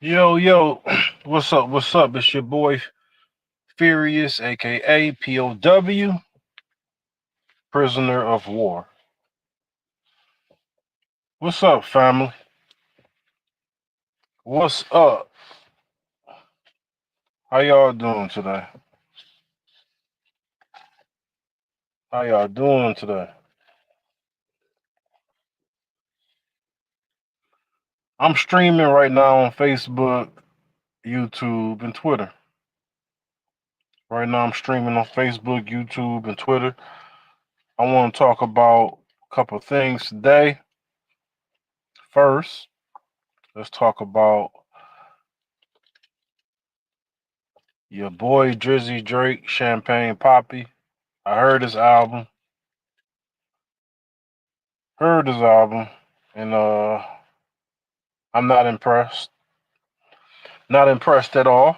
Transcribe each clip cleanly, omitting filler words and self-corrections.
Yo, yo, what's up? What's up? It's your boy Furious, aka POW, Prisoner of War. What's up, family? What's up? How y'all doing today? How y'all doing today? I'm streaming right now on Facebook, YouTube, and Twitter. Right now, I'm streaming on Facebook, YouTube, and Twitter. I want to talk about a couple of things today. First, let's talk about your boy Drizzy Drake, Champagne Poppy. I heard his album, and I'm not impressed. Not impressed at all.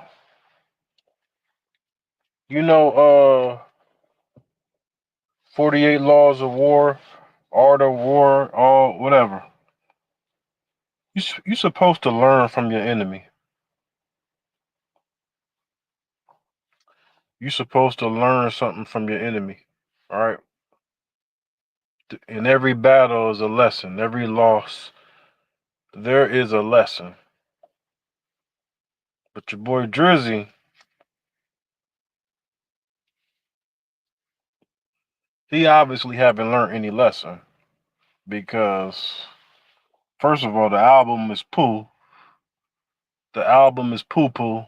You know, 48 Laws of War, Art of War, all whatever. You're supposed to learn from your enemy. You're supposed to learn something from your enemy. All right. In every battle is a lesson. Every loss, there is a lesson. But your boy Drizzy, he obviously haven't learned any lesson because, first of all, the album is poo. The album is poo poo.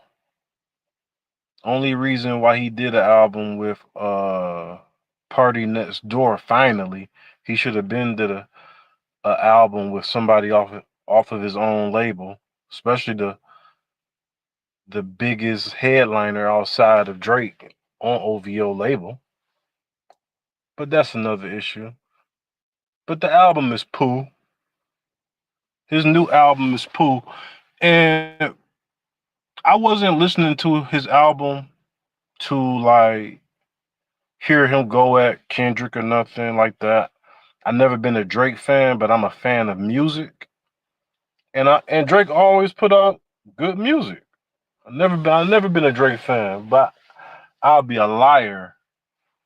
Only reason why he did an album with Party Next Door finally, he should have been did a album with somebody off of his own label, especially the biggest headliner outside of Drake on OVO label. But that's another issue. But the album is poo. His new album is poo. And I wasn't listening to his album to like hear him go at Kendrick or nothing like that. I've never been a Drake fan, but I'm a fan of music, and Drake always put out good music. I've never been a Drake fan, but I'll be a liar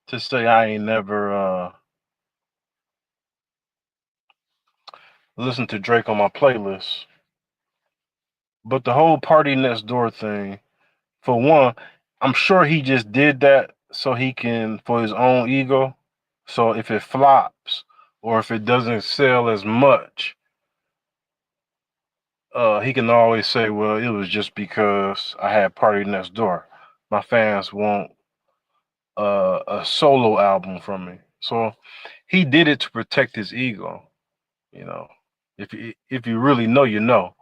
to say I ain't never listened to Drake on my playlist. But the whole Party Next Door thing, for one, I'm sure he just did that so he can for his own ego. So if it flops or if it doesn't sell as much, he can always say, "Well, it was just because I had Party Next Door. My fans want a solo album from me." So he did it to protect his ego. You know, if you really know, you know.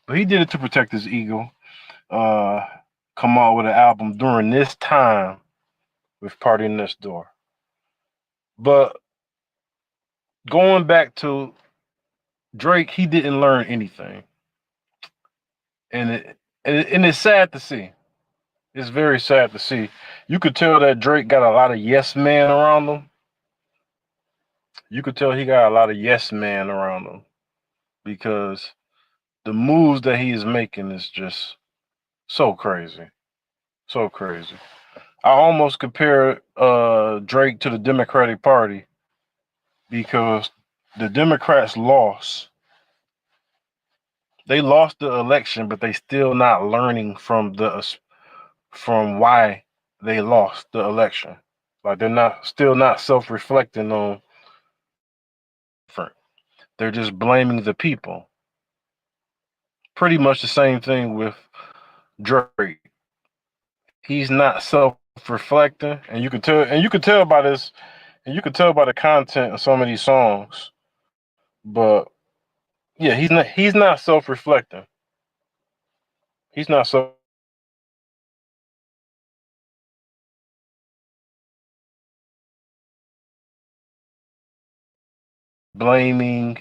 But he did it to protect his ego. Uh, Come out with an album during this time with Party Next Door. But going back to Drake, he didn't learn anything, and it's sad to see. It's very sad to see. You could tell that Drake got a lot of yes men around him. You could tell he got a lot of yes man around him because the moves that he is making is just so crazy. So crazy. I almost compare Drake to the Democratic Party because the Democrats lost. They lost the election, but they still not learning from why they lost the election. Like they're not still not self-reflecting on different. They're just blaming the people. Pretty much the same thing with Drake. He's not self-reflecting, and you can tell by this, and you can tell by the content of some of these songs. But yeah, he's not self-reflecting. He's not self blaming.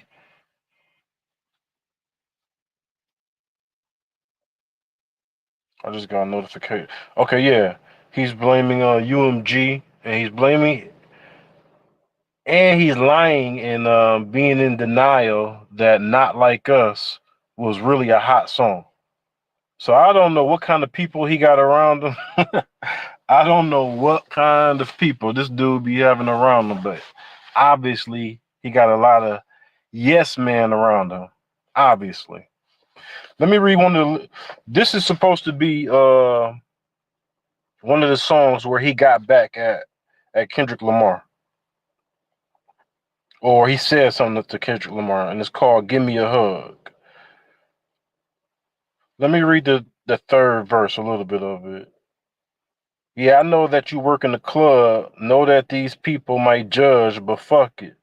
I just got a notification. Okay, yeah, he's blaming UMG, and he's lying and being in denial that "Not Like Us" was really a hot song. So I don't know what kind of people he got around him. I don't know what kind of people this dude be having around him, but obviously he got a lot of yes men around him. Obviously. Let me read one of the. This is supposed to be one of the songs where he got back at Kendrick Lamar, or he said something to Kendrick Lamar, and it's called "Give Me a Hug." Let me read the third verse, a little bit of it. Yeah, I know that you work in the club. Know that these people might judge, but fuck it.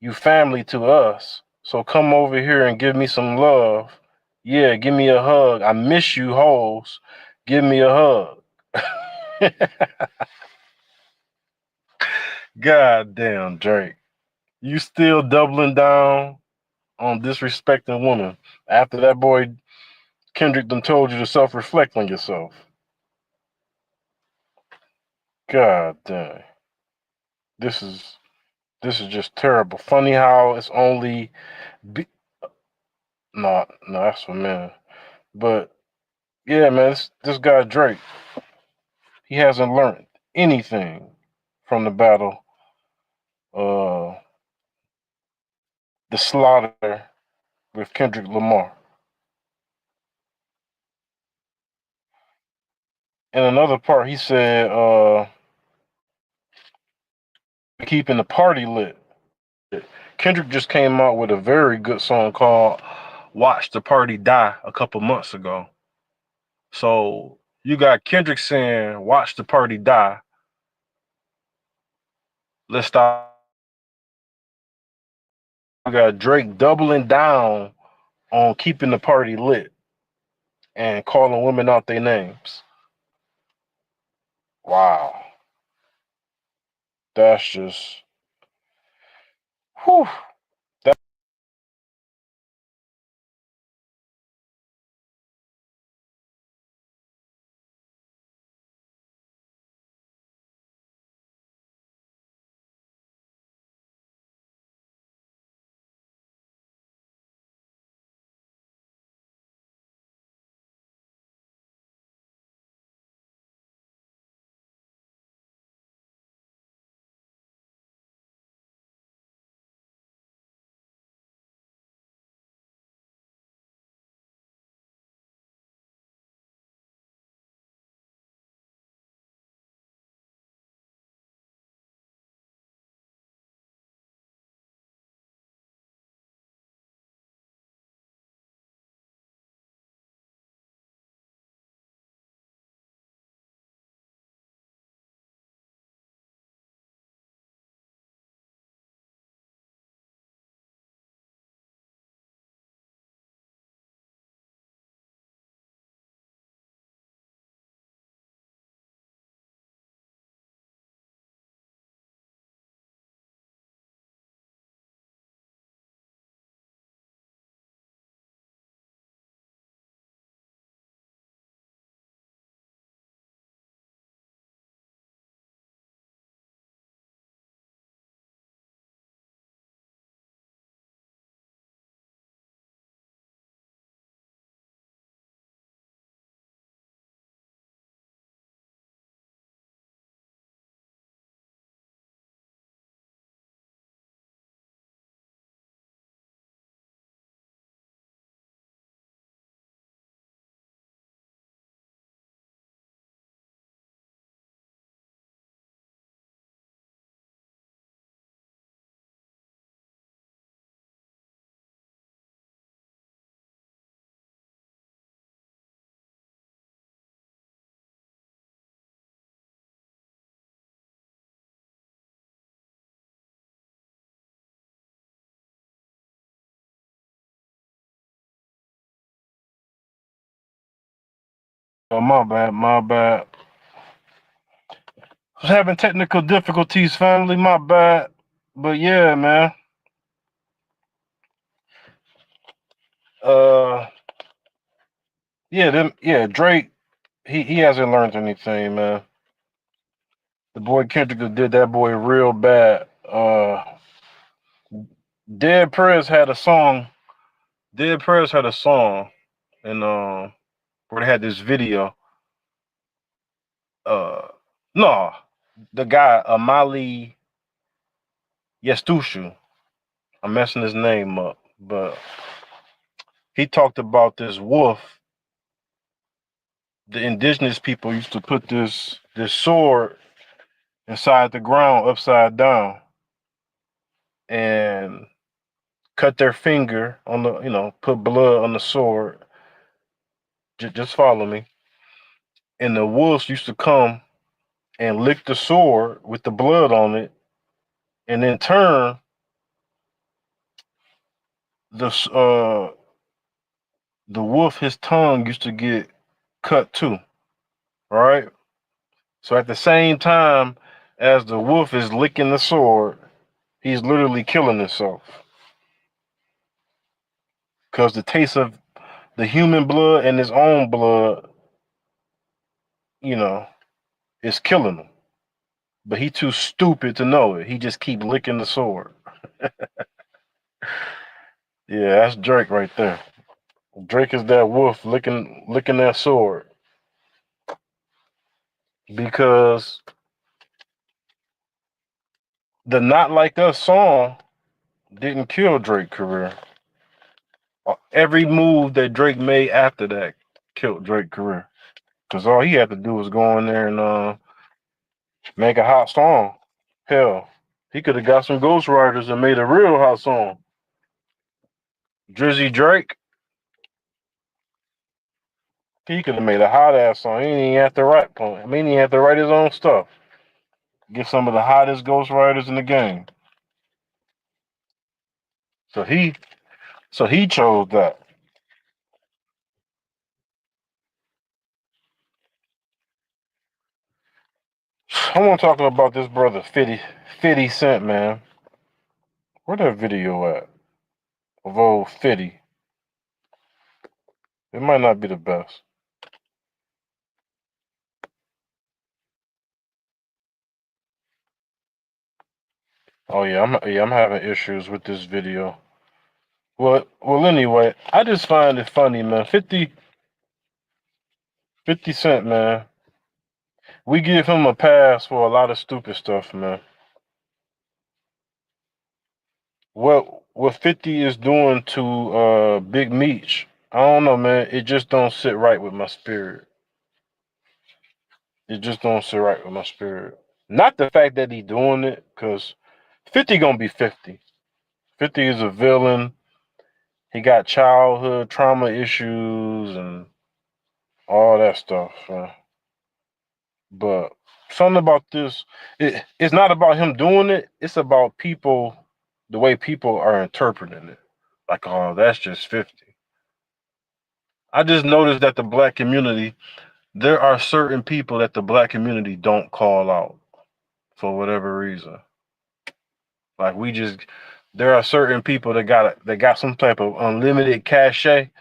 You family to us. So come over here and give me some love. Yeah, give me a hug. I miss you, hoes. Give me a hug. God damn, Drake. You still doubling down on disrespecting women after that boy Kendrick done told you to self-reflect on yourself. God damn. This is this is just terrible. Funny how it's only be- no, that's for men. But yeah, man, this guy Drake, he hasn't learned anything from the battle, uh, the slaughter with Kendrick Lamar. In another part, he said, keeping the party lit. Kendrick just came out with a very good song called Watch the Party Die a couple months ago. So you got Kendrick saying, Watch the party die. Let's stop. We got Drake doubling down on keeping the party lit and calling women out their names. Wow. That's just, whew. That, oh, my bad. Was having technical difficulties, family, my bad. But yeah, man. Uh, yeah, Drake, he hasn't learned anything, man. The boy Kendrick did that boy real bad. Dead Prez had a song. Dead Prez had a song, and where they had this video. No, the guy Amali Yestushu. I'm messing his name up, but he talked about this wolf. The indigenous people used to put this sword inside the ground upside down and cut their finger on the, put blood on the sword. Just follow me. And the wolves used to come and lick the sword with the blood on it, and in turn, the the wolf, his tongue used to get cut too. Right. So at the same time as the wolf is licking the sword, he's literally killing himself because the taste of the human blood and his own blood, you know, is killing him. But he too stupid to know it. He just keep licking the sword. Yeah, that's Drake right there. Drake is that wolf licking that sword because the "Not Like Us" song didn't kill Drake's career. Every move that Drake made after that killed Drake's career. Because all he had to do was go in there and make a hot song. Hell, he could have got some ghostwriters and made a real hot song. Drizzy Drake, he could have made a hot ass song. He didn't even have to write poem. I mean, he had to write his own stuff. Get some of the hottest ghostwriters in the game. So he chose that. I want to talk about this brother 50 Cent, man. Where that video at of old 50? It might not be the best. Oh yeah, I'm having issues with this video. Well, anyway, I just find it funny, man. 50 Cent, man. We give him a pass for a lot of stupid stuff, man. What 50 is doing to Big Meech, I don't know, man. It just don't sit right with my spirit. It just don't sit right with my spirit. Not the fact that he doing it, cause 50 gonna be 50. 50 is a villain. He got childhood trauma issues and all that stuff. But something about this, it's not about him doing it. It's about people, the way people are interpreting it. Like, oh, that's just 50. I just noticed that the black community, there are certain people that the black community don't call out for whatever reason. Like there are certain people that got some type of unlimited cachet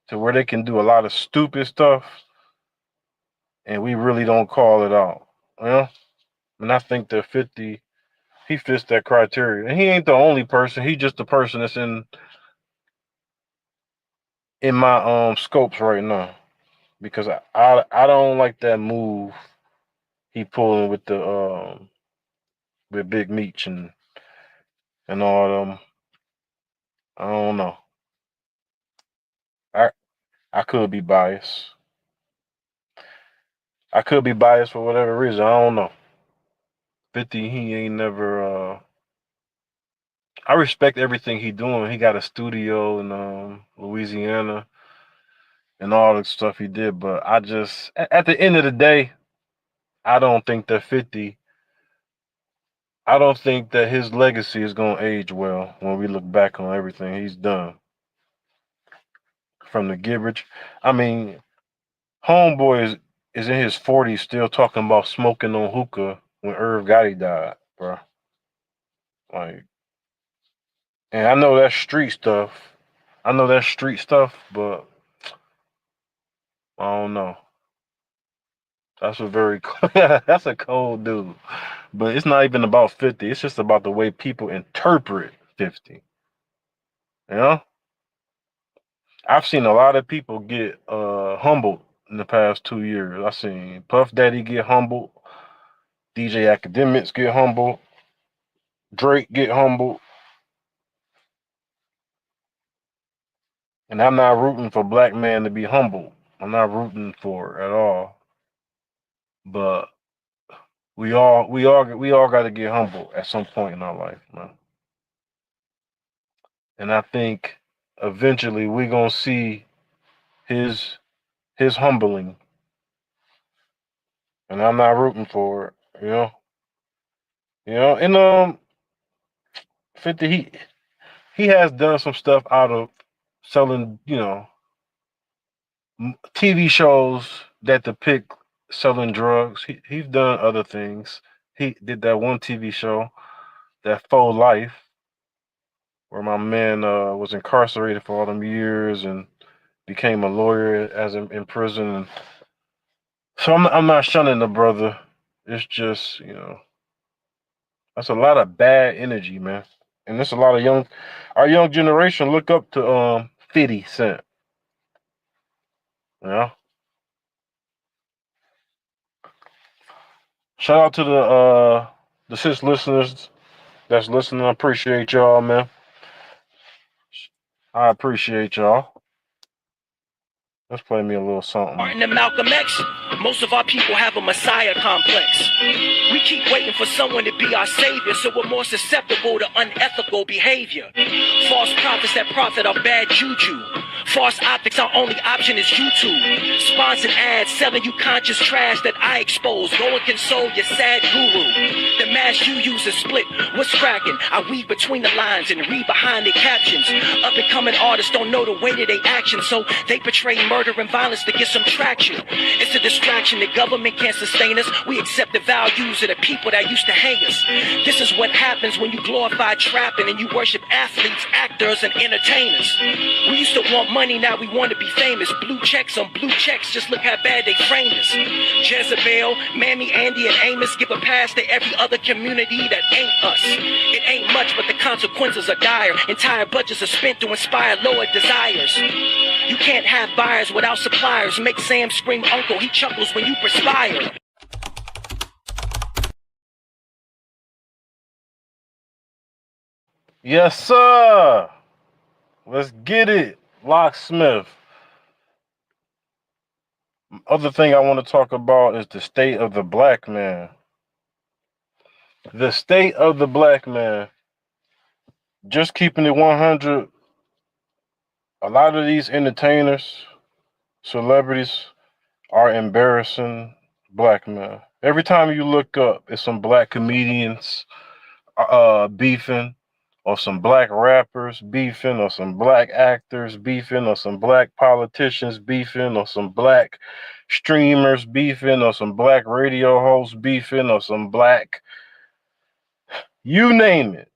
to where they can do a lot of stupid stuff, and we really don't call it out. You know? And I think that 50, he fits that criteria. And he ain't the only person. He just the person that's in my scopes right now. Because I don't like that move he pulling with the with Big Meech and all them. I don't know. I I could be biased. I could be biased for whatever reason. I don't know. 50, he ain't never I respect everything he doing. He got a studio in Louisiana and all the stuff he did, but I just at the end of the day, I don't think that 50, I don't think that his legacy is going to age well when we look back on everything he's done. From the Gibbage. I mean, Homeboy is in his 40s still talking about smoking on hookah when Irv Gotti died, bro. Like, and I know that's street stuff. I know that's street stuff, but I don't know. That's a very that's a cold dude. But it's not even about 50. It's just about the way people interpret 50. You know? I've seen a lot of people get humbled in the past 2 years. I seen Puff Daddy get humbled, DJ Academics get humbled, Drake get humbled, and I'm not rooting for black man to be humbled. I'm not rooting for it at all. But we all got to get humbled at some point in our life, man. And I think eventually we're gonna see his his humbling, and I'm not rooting for it. And 50 he has done some stuff out of selling, TV shows that depict selling drugs. He's done other things. He did that one TV show, that Faux Life, where my man was incarcerated for all them years and became a lawyer as in prison. So I'm not shunning the brother. It's just that's a lot of bad energy, man. And there's a lot of our young generation look up to 50 Cent. You know, shout out to the 6 listeners that's listening. I appreciate y'all, man. I appreciate y'all. Let's play me a little something. Martin and Malcolm X, most of our people have a messiah complex. We keep waiting for someone to be our savior, so we're more susceptible to unethical behavior. False prophets that profit are bad juju. False optics, our only option is YouTube. Sponsored ads selling you conscious trash that I expose. Go and console your sad guru. The mask you use is split. What's cracking? I weave between the lines and read behind the captions. Up and coming artists don't know the weight of their actions, so they portray murder and violence to get some traction. It's a distraction. The government can't sustain us. We accept the values of the people that used to hang us. This is what happens when you glorify trapping and you worship athletes, actors, and entertainers. We used to want money, now we want to be famous. Blue checks on blue checks, just look how bad they framed us. Jezebel, Mammy, Andy, and Amos give a pass to every other community that ain't us. It ain't much, but the consequences are dire. Entire budgets are spent to inspire lower desires. You can't have buyers without suppliers. Make Sam scream uncle, he chuckles when you perspire. Yes, sir. Let's get it. Locksmith. Other thing I want to talk about is the state of the black man. The state of the black man. Just keeping it 100. A lot of these entertainers, celebrities, are embarrassing black men. Every time you look up, it's some black comedians beefing, or some black rappers beefing, or some black actors beefing, or some black politicians beefing, or some black streamers beefing, or some black radio hosts beefing, or some black, you name it.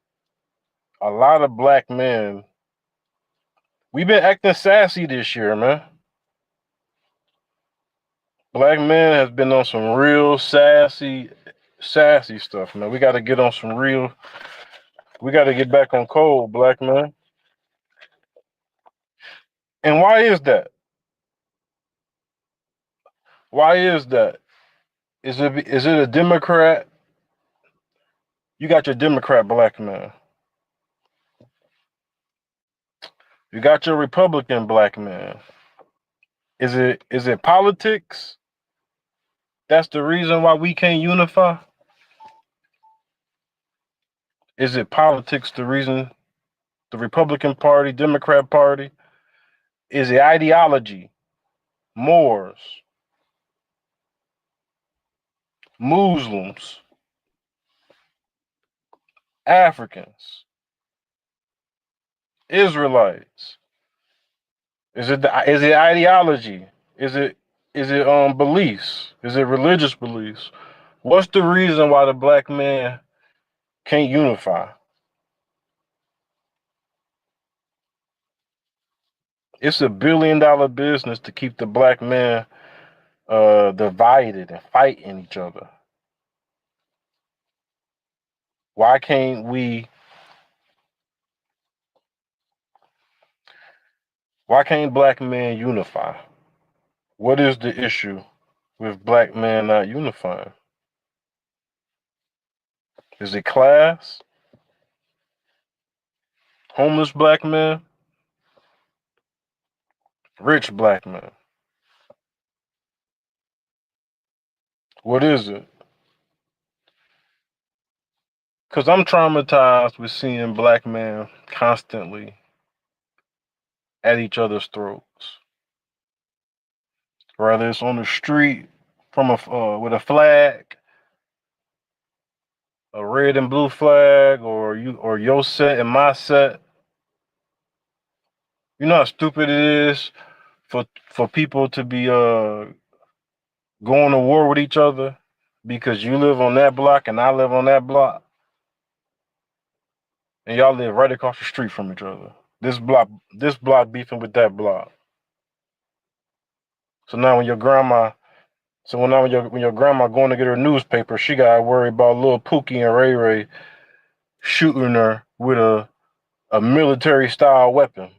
A lot of black men. We've been acting sassy this year, man. Black men has been on some real sassy stuff, man. We got to get on some real. We got to get back on cold, black man. And why is that? Why is that? Is it a Democrat? You got your Democrat black man. You got your Republican black man. Is it politics? That's the reason why we can't unify? Is it politics the reason the Republican Party, Democrat Party? Is it ideology? Moors, Muslims, Africans, Israelites? Is it ideology? Is it beliefs? Is it religious beliefs? What's the reason why the black man can't unify? It's a $1 billion business to keep the black man divided and fighting each other. Why can't we Why can't black men unify? What is the issue with black men not unifying? Is it class? Homeless black men? Rich black men? What is it? Because I'm traumatized with seeing black men constantly at each other's throats. Whether it's on the street from with a flag, a red and blue flag, or your set and my set. You know how stupid it is for people to be going to war with each other because you live on that block and I live on that block, and y'all live right across the street from each other. This block beefing with that block. So now when your grandma, so when now when your grandma going to get her newspaper, she got to worry about little Pookie and Ray Ray shooting her with a military style weapon.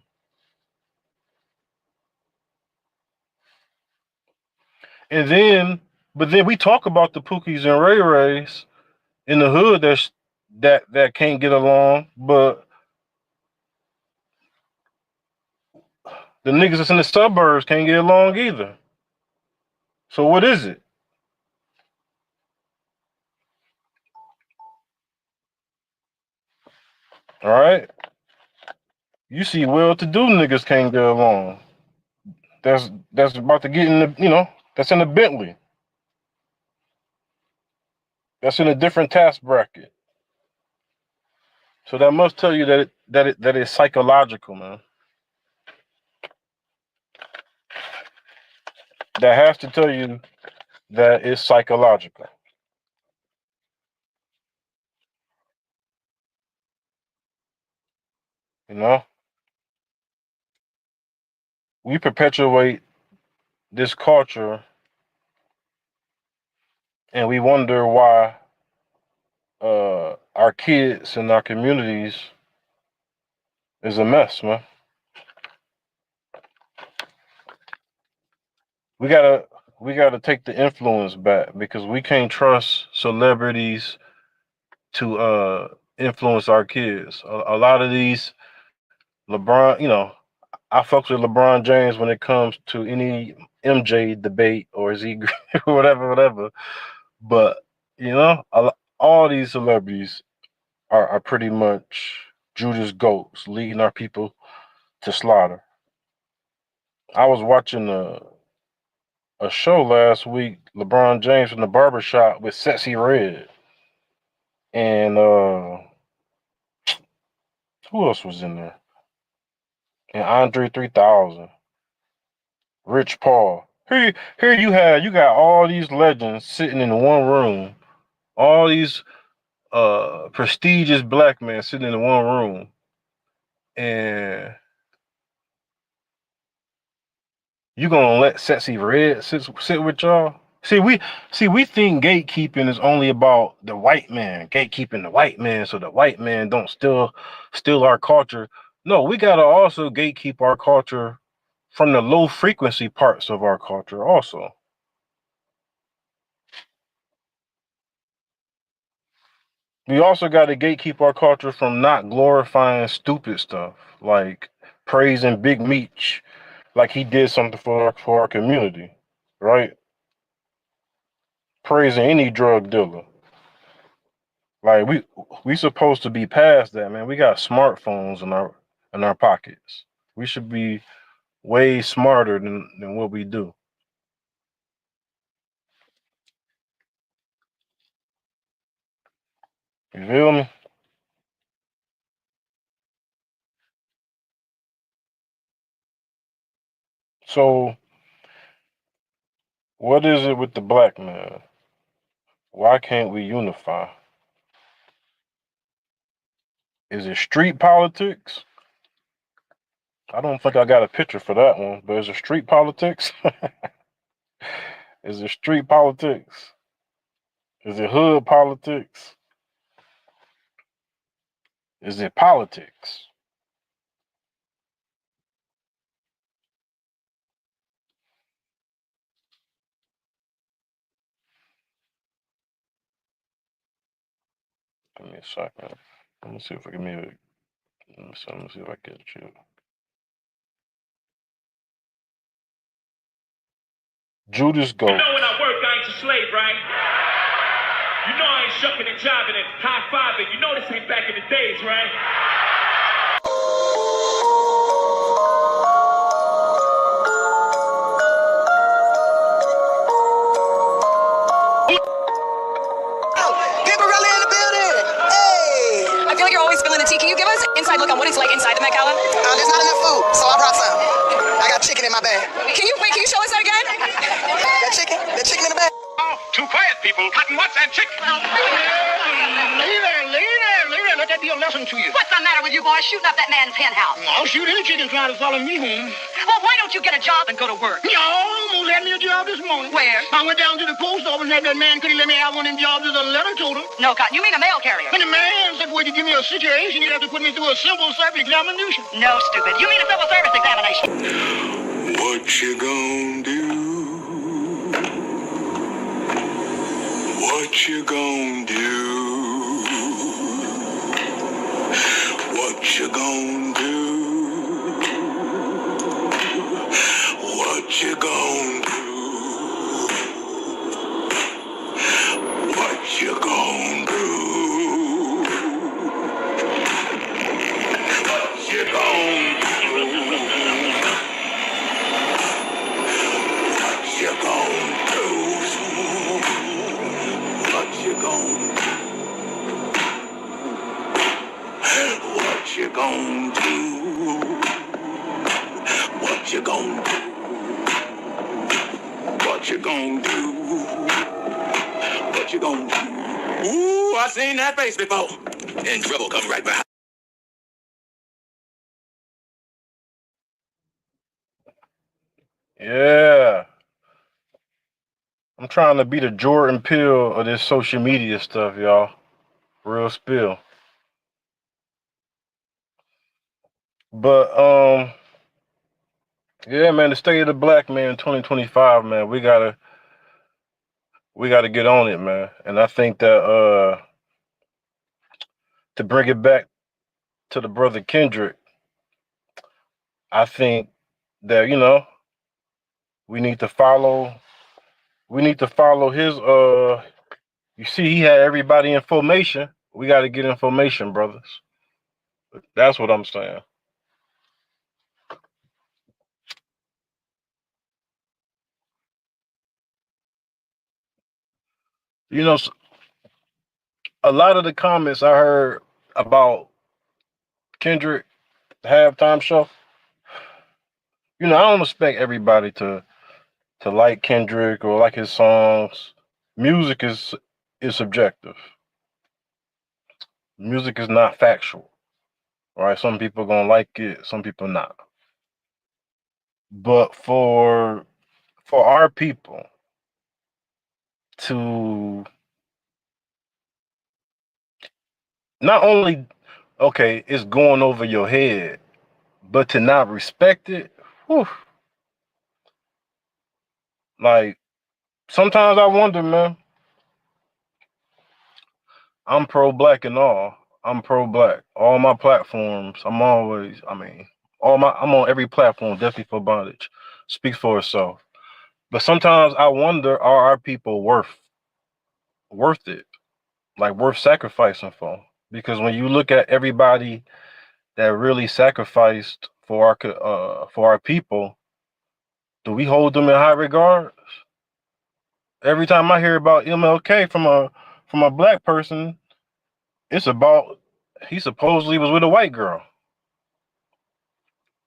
And then, but then we talk about the Pookies and Ray Rays in the hood that can't get along, but the niggas that's in the suburbs can't get along either. So what is it? All right, you see, well-to-do niggas can't get along. That's about to get in the that's in the Bentley. That's in a different tax bracket. So that must tell you that it's psychological, man. That has to tell you that it's psychological. You know, we perpetuate this culture, and we wonder why our kids and our communities is a mess, man. We gotta we gotta take the influence back because we can't trust celebrities to influence our kids. A lot of these LeBron, I fucks with LeBron James when it comes to any MJ debate or is he whatever. But all these celebrities are pretty much Judas goats leading our people to slaughter. I was watching a show last week, LeBron James in the barbershop with Sexy Red. And who else was in there? And Andre 3000, Rich Paul. Here you got all these legends sitting in one room. All these prestigious black men sitting in one room. And you gonna let Sexy Red sit with y'all? See we think gatekeeping is only about the white man, gatekeeping the white man so the white man don't steal our culture. No, we gotta also gatekeep our culture from the low frequency parts of our culture also. We also gotta gatekeep our culture from not glorifying stupid stuff, like praising Big Meech like he did something for our community, right? Praising any drug dealer. Like we supposed to be past that, man. We got smartphones in our pockets. We should be way smarter than what we do. You feel me? So what is it with the black man? Why can't we unify? Is it street politics? I don't think I got a picture for that one, but is it street politics? Is it street politics? Is it hood politics? Is it politics? Give me a second. Let me see if I can maybe. Let me see if I get you. Judas Goat. You know when I work, I ain't a slave, right? You know I ain't shucking and jiving and high-fiving. You know this ain't back in the days, right? Pimperella in the building. Hey. I feel like you're always spilling the tea. Can you give us inside look on what it's like inside the Met Gala? There's not enough food, so I brought some. I got chicken in my bag. Can you show us that again? That chicken in the bag. Oh, too quiet, people. Cotton Watts and Chick. Lady, let that be a lesson to you. What's the matter with you boys shooting up that man's hen house? I'll shoot any chicken trying to follow me home. Well, why don't you get a job and go to work? You almost had me a job this morning. Where? I went down to the post office and had that man couldn't let me have one of them jobs as a letter toter. No, Cotton, you mean a mail carrier? And the man said, well, you give me a situation, you'd have to put me through a simple service examination. No, stupid. You mean a civil service examination? What you gonna do? What you gonna do? What you gonna do? What you gonna do? What you gonna do? What you gonna do? What you gonna do? What you gonna do? What you gonna do? What you gonna do? What you gonna do? What you gonna do? Ooh, I seen that face before. And trouble come right behind. Yeah. I'm trying to be the Jordan Peele of this social media stuff, y'all. Real spill. But yeah, man, the state of the black man in 2025, man, we gotta get on it, man. And I think that to bring it back to the brother Kendrick, I think that, we need to follow his you see, he had everybody in formation. We got to get in formation, brothers. That's what I'm saying. A lot of the comments I heard about Kendrick halftime show, I don't expect everybody to like Kendrick or like his songs. Music is subjective. Music is not factual. Right? Some people gonna like it, some people not. But for our people to not only it's going over your head, but to not respect it, whew. Like sometimes I wonder, man. I'm pro-black and all. I'm pro-black. All my platforms, I'm on every platform, definitely for bondage. Speaks for itself. But sometimes I wonder, are our people worth it? Like worth sacrificing for? Because when you look at everybody that really sacrificed for our people, do we hold them in high regard? Every time I hear about MLK from a black person, it's about he supposedly was with a white girl.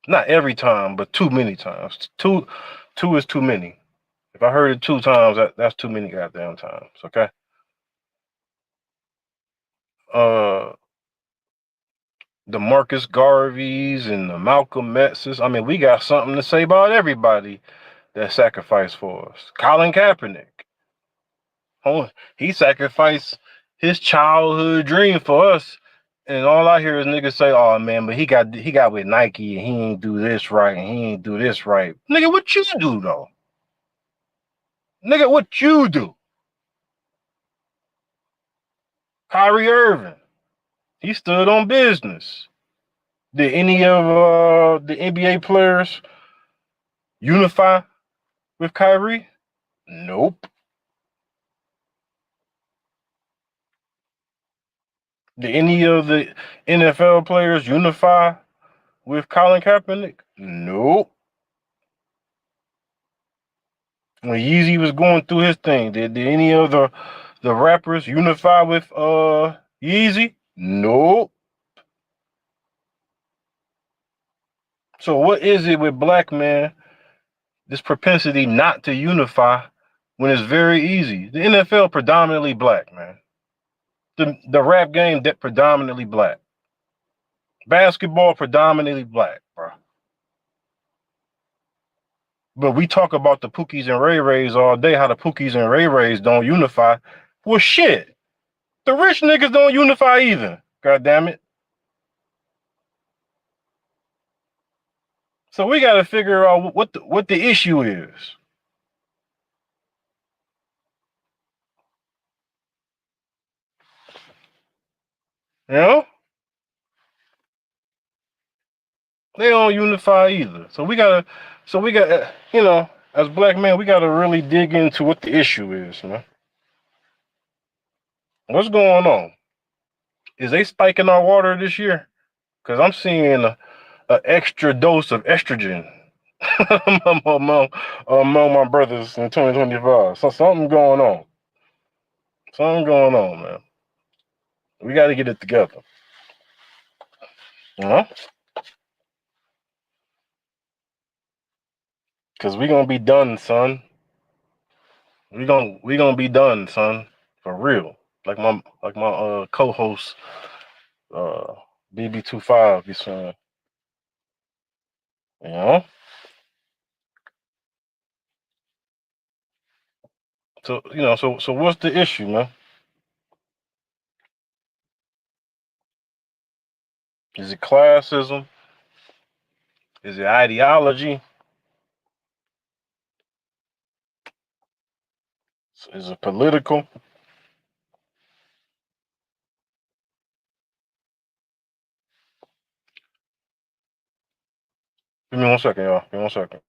Not every time, but too many times. Two is too many. If I heard it 2 times, that's too many goddamn times. Okay. The Marcus Garveys and the Malcolm X's. I mean, we got something to say about everybody that sacrificed for us. Colin Kaepernick. He sacrificed his childhood dream for us. And all I hear is niggas say, "Oh man, but he got with Nike and he ain't do this right and he ain't do this right." Nigga, what you do though? Nigga, what you do? Kyrie Irving. He stood on business. Did any of the NBA players unify with Kyrie? Nope. Did any of the NFL players unify with Colin Kaepernick? Nope. When Yeezy was going through his thing, did any of the rappers unify with Yeezy? Nope. So what is it with black men, this propensity not to unify when it's very easy? The NFL predominantly black, man. The rap game that predominantly black. Basketball predominantly black, bro. But we talk about the Pookies and Ray Rays all day, how the Pookies and Ray Rays don't unify. Well, shit. The rich niggas don't unify either. God damn it. So we got to figure out what the issue is. You know? They don't unify either. So we got, as black men, we got to really dig into what the issue is, man. What's going on? Is they spiking our water this year? Because I'm seeing a extra dose of estrogen among my brothers in 2025. So something going on. Something going on, man. We got to get it together. Because we going to be done, son. We gonna be done, son. For real. Like my co-host BB25 be saying. You know? So what's the issue, man? Is it classism? Is it ideology? Is it political? Give me 1 second, y'all. Give me 1 second.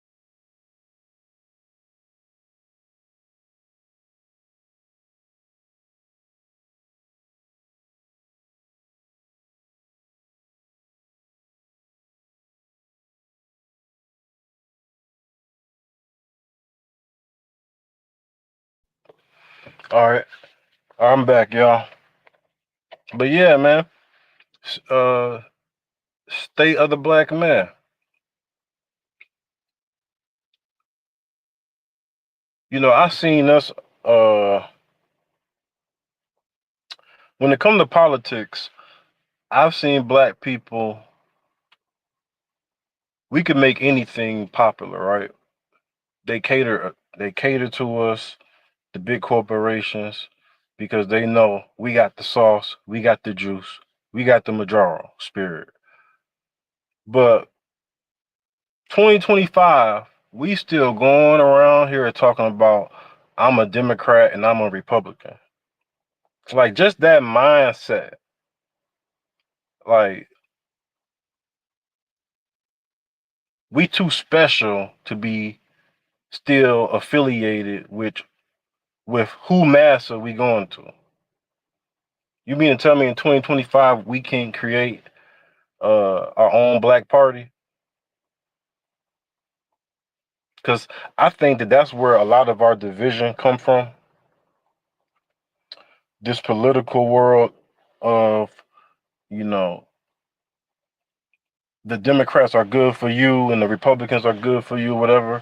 All right. I'm back, y'all. But yeah, man. Uh State of the black man. I seen us when it comes to politics, I've seen black people, we can make anything popular, right? They cater to us, the big corporations, because they know we got the sauce, we got the juice, we got the Majaro spirit. But 2025, we still going around here talking about I'm a Democrat and I'm a Republican. It's like just that mindset. Like we too special to be still affiliated with who Massa we going to. You mean to tell me in 2025 we can't create our own black party? Because I think that's where a lot of our division come from. This political world of, you know, the Democrats are good for you and the Republicans are good for you, whatever.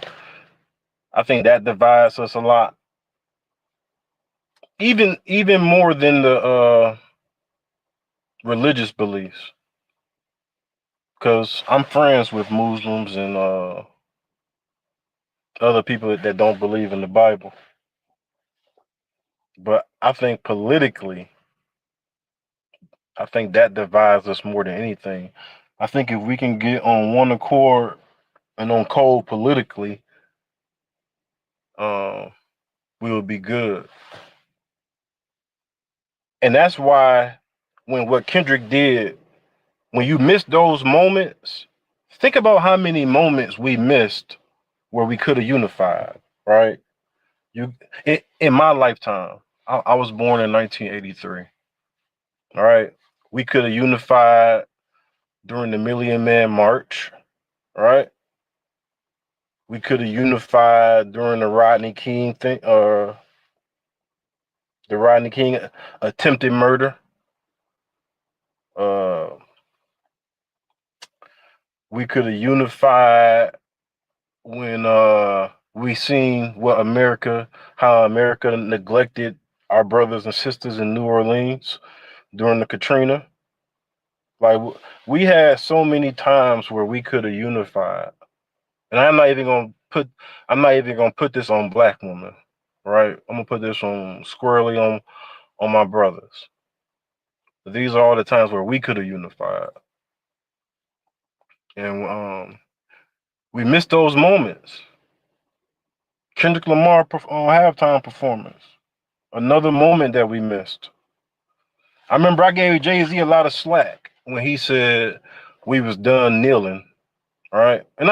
I think that divides us a lot. Even more than the religious beliefs. Because I'm friends with Muslims and other people that don't believe in the Bible. But I think politically, I think that divides us more than anything. I think if we can get on one accord and on code politically, uh, we will be good. And that's why when what Kendrick did, when you miss those moments, think about how many moments we missed where we could have unified, right? You in my lifetime, I was born in 1983. All right, we could have unified during the Million Man March, right? We could have unified during the Rodney King thing, the Rodney King attempted murder. Uh, we could have unified when we seen how America neglected our brothers and sisters in New Orleans during the Katrina. Like we had so many times where we could have unified, and I'm not even gonna put this on black women, right? I'm gonna put this on squarely on my brothers. These are all the times where we could have unified, and we missed those moments. Kendrick Lamar halftime performance, another moment that we missed. I remember I gave Jay-Z a lot of slack when he said we was done kneeling, right? And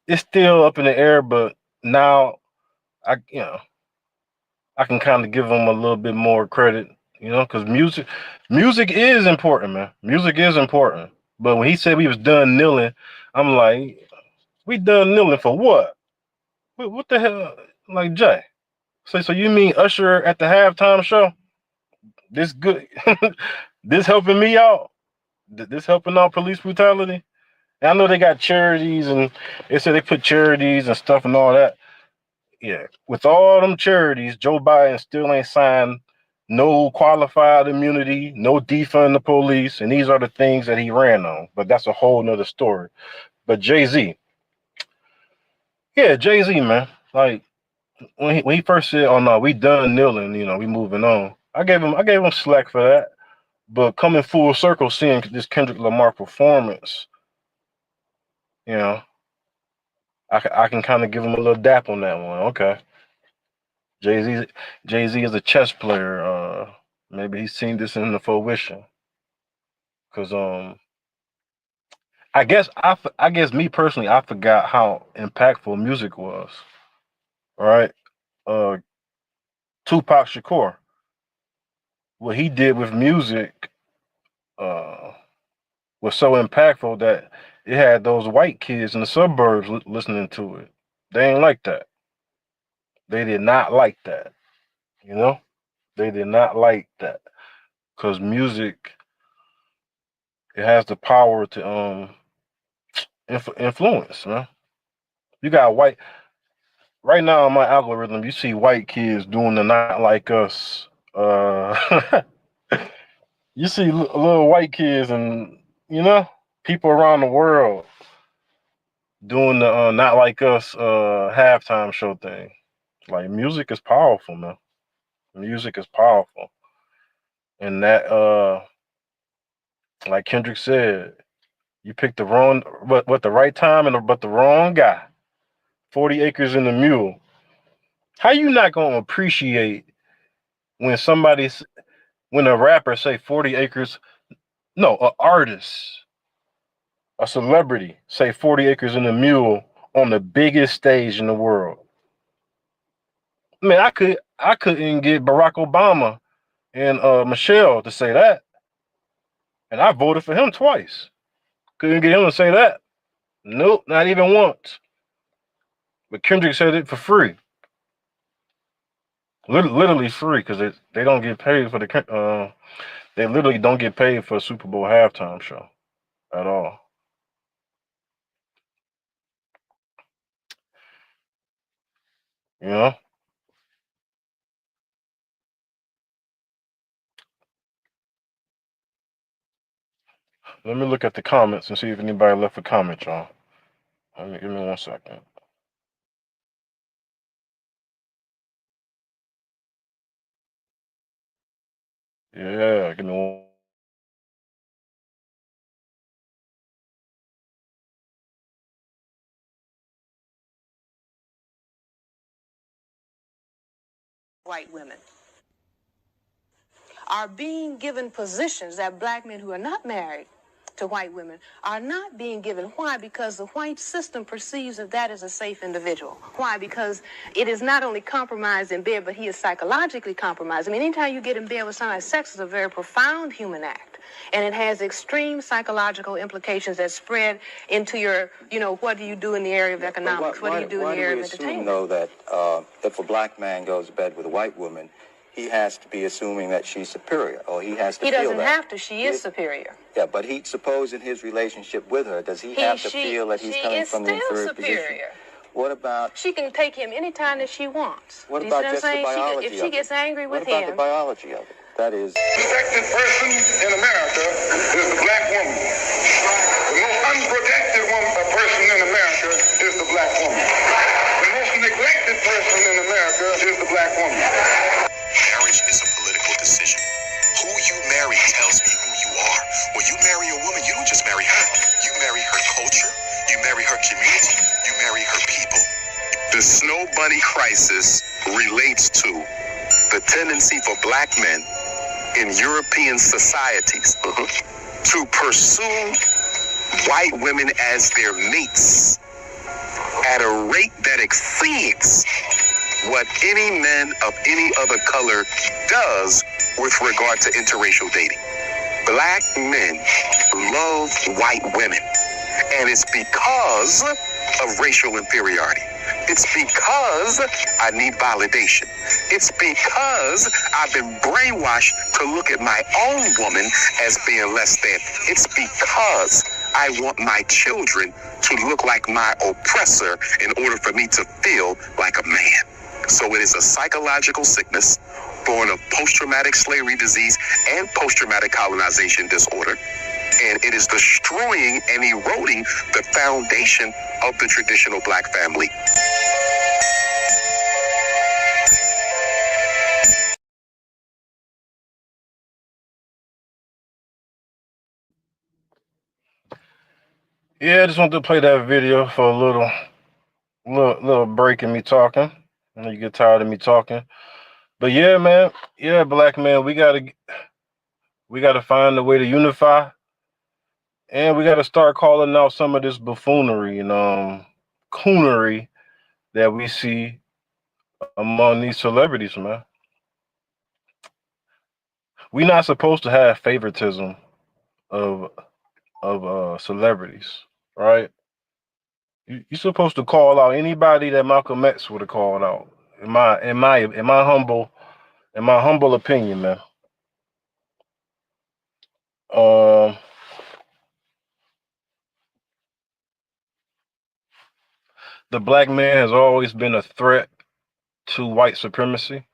it's still up in the air, but now I can kind of give him a little bit more credit, because music is important, man. Music is important. But when he said we was done kneeling, I'm like, we done kneeling for what? What the hell? Like Jay. So you mean Usher at the halftime show? This good? This helping me out? This helping out police brutality? And I know they got charities and they said they put charities and stuff and all that. Yeah, with all them charities, Joe Biden still ain't signed no qualified immunity, no defund the police, and these are the things that he ran on. But that's a whole nother story. But Jay-Z, yeah, Jay-Z, man. Like when he first said, "Oh no, we done kneeling, we moving on." I gave him slack for that. But coming full circle, seeing this Kendrick Lamar performance, you know, I can kind of give him a little dap on that one. Okay, Jay Z Jay Z is a chess player. Maybe he's seen this in the fruition. Cause I guess me personally, I forgot how impactful music was. Right, uh, Tupac Shakur, what he did with music, uh, was so impactful that it had those white kids in the suburbs listening to it. They ain't like that. They did not like that. You know, they did not like that because music, it has the power to influence, man. You got white right now on my algorithm. You see white kids doing the not like us. You see little white kids and people around the world doing the not like us halftime show thing. Like music is powerful, man. Music is powerful, and that like Kendrick said, you picked the wrong, but the right time but the wrong guy. 40 acres in the mule. How you not gonna appreciate when when a rapper say 40 acres? No, a artist, a celebrity say 40 acres in the mule on the biggest stage in the world. Man, I couldn't get Barack Obama and Michelle to say that, and I voted for him twice. Couldn't get him to say that. Nope, not even once. But Kendrick said it for free, literally free, because they don't get paid for they literally don't get paid for a Super Bowl halftime show at all. You know. Let me look at the comments and see if anybody left a comment, y'all. Give me 1 second. Yeah, give me one. White women. are being given positions that black men who are not married to white women are not being given. Why? Because the white system perceives that that is a safe individual. Why? Because it is not only compromised in bed, but he is psychologically compromised. I mean, anytime you get in bed with somebody, sex is a very profound human act. And it has extreme psychological implications that spread into your, what do you do in the area of economics? What do you do in the area of entertainment? Why do we assume, though, that if a black man goes to bed with a white woman, he has to be assuming that she's superior, or he has to feel that? He doesn't have to. She is superior. Yeah, but suppose in his relationship with her, does he have to feel that he's coming from the inferior position? What about... She can take him anytime that she wants. What about just the biology of it? If she gets angry with him... What about the biology of it? That is... The most protected person in America is the black woman. The most unprotected person in America is the black woman. The most neglected person in America is the black woman. Marriage is a political decision. Who you marry tells me who you are. When you marry a woman, you don't just marry her. You marry her culture, you marry her community, you marry her people. The Snow Bunny crisis relates to the tendency for black men in European societies to pursue white women as their mates at a rate that exceeds what any man of any other color does with regard to interracial dating. Black men love white women, and it's because of racial inferiority. It's because I need validation. It's because I've been brainwashed to look at my own woman as being less than. It's because I want my children to look like my oppressor in order for me to feel like a man. So it is a psychological sickness born of post-traumatic slavery disease and post-traumatic colonization disorder. And it is destroying and eroding the foundation of the traditional black family. Yeah, I just wanted to play that video for a little break in me talking. I know you get tired of me talking. But yeah, man, black man, we gotta find a way to unify, and we gotta start calling out some of this buffoonery and coonery that we see among these celebrities, man. We're not supposed to have favoritism of celebrities, right? You're supposed to call out anybody that Malcolm X would have called out. In my humble opinion, man. The black man has always been a threat to white supremacy.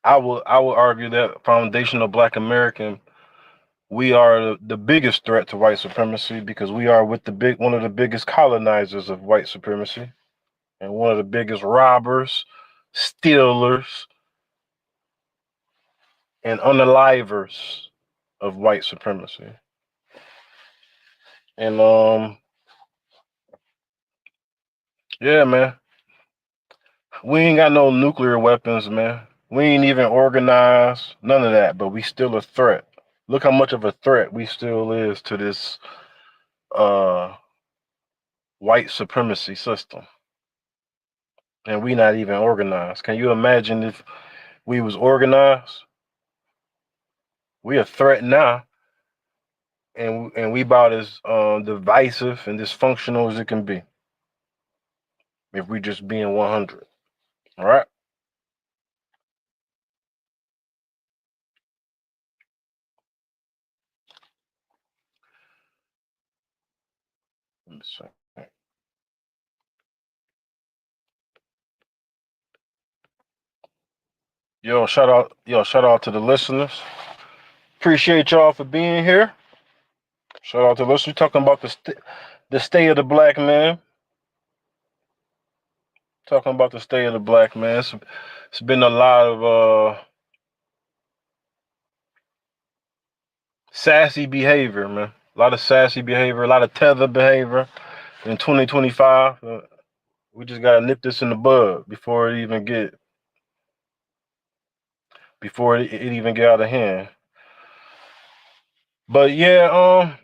I will argue that foundational black American, we are the biggest threat to white supremacy because we are one of the biggest colonizers of white supremacy and one of the biggest robbers, stealers, and unalivers of white supremacy. And yeah, man. We ain't got no nuclear weapons, man. We ain't even organized, none of that, but we still a threat. Look how much of a threat we still is to this white supremacy system. And we not even organized. Can you imagine if we was organized? We a threat now, and we about as divisive and dysfunctional as it can be. If we just being 100, all right? Let me see. Shout out to the listeners. Appreciate y'all for being here. Shout out to the listeners. Talking about the state of the black man. Talking about the state of the black man. It's been a lot of sassy behavior, man. A lot of sassy behavior, a lot of tether behavior in 2025. We just gotta nip this in the bud before it even get before it even get out of hand. But yeah,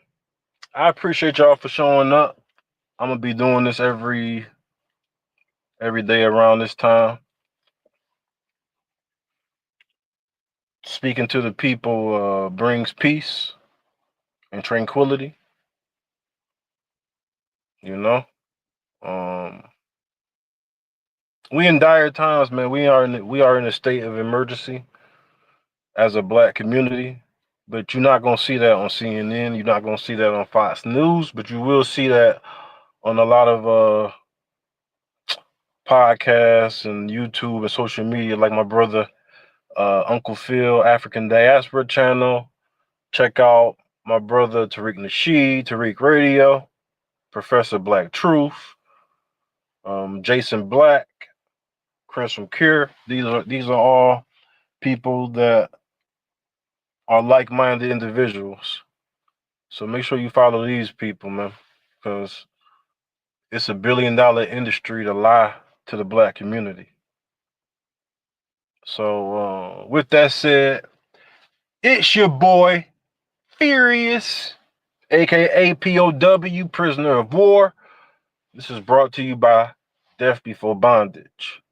I appreciate y'all for showing up. I'm gonna be doing this every day around this time. Speaking to the people brings peace and tranquility. You know, um, we in dire times, man. We are in a state of emergency as a black community. But you're not gonna see that on CNN. You're not gonna see that on Fox News. But you will see that on a lot of podcasts and YouTube and social media, like my brother Uncle Phil African Diaspora channel. Check out my brother Tariq Nasheed, Tariq Radio, Professor Black Truth, Jason Black, Chris from Cure. These are all people that are like-minded individuals. So make sure you follow these people, man, because it's $1 billion industry to lie to the black community. So with that said, it's your boy Furious, aka POW, Prisoner of War. This is brought to you by Death Before Bondage.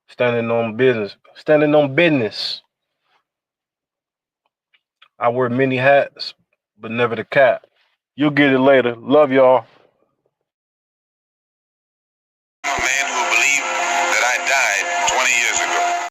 Standing on business. Standing on business. I wear many hats, but never the cap. You'll get it later. Love y'all.